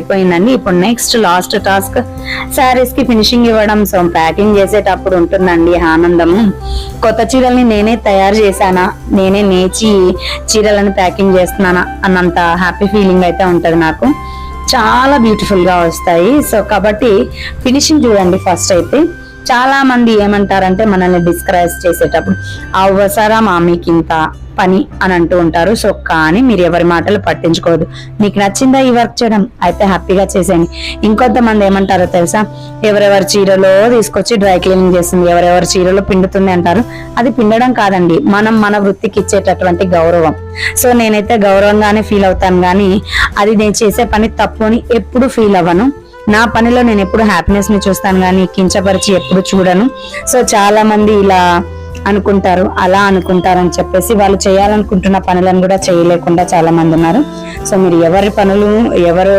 అయిపోయిందండి. ఇప్పుడు next last task saris కి ఫినిషింగ్ ఇవ్వడం. సో ప్యాకింగ్ చేసేటప్పుడు ఉంటుందండి ఆనందము. కొత్త చీరల్ని నేనే తయారు చేశానా, నేనే నేచి చీరలను ప్యాకింగ్ చేస్తున్నానా అన్నంత హ్యాపీ ఫీలింగ్ అయితే ఉంటది నాకు. చాలా బ్యూటిఫుల్ గా వస్తాయి. సో కాబట్టి ఫినిషింగ్ చూడండి. ఫస్ట్ అయితే చాలా మంది ఏమంటారంటే మనల్ని డిస్కరేజ్ చేసేటప్పుడు అవసరమా మీకు ఇంత పని అని అంటూ ఉంటారు. సో కానీ మీరు ఎవరి మాటలు పట్టించుకోవద్దు. మీకు నచ్చిందా ఈ వర్క్ చేయడం అయితే హ్యాపీగా చేసేయండి. ఇంకొంతమంది ఏమంటారో తెలుసా, ఎవరెవరి చీరలో తీసుకొచ్చి డ్రై క్లీనింగ్ చేస్తుంది, ఎవరెవరి చీరలో పిండుతుంది అంటారు. అది పిండడం కాదండి, మనం మన వృత్తికి ఇచ్చేటటువంటి గౌరవం. సో నేనైతే గౌరవంగానే ఫీల్ అవుతాను, కానీ అది నేను చేసే పని తప్పు అని ఎప్పుడు ఫీల్ అవ్వను. నా పనిలో నేను ఎప్పుడు హ్యాపీనెస్ ని చూస్తాను, కానీ కించపరిచి ఎప్పుడు చూడను. సో చాలా మంది ఇలా అనుకుంటారు, అలా అనుకుంటారని చెప్పేసి వాళ్ళు చేయాలనుకుంటున్న పనులను కూడా చేయలేకుండా చాలా మంది ఉన్నారు. సో మీరు ఎవరి పనులు ఎవరు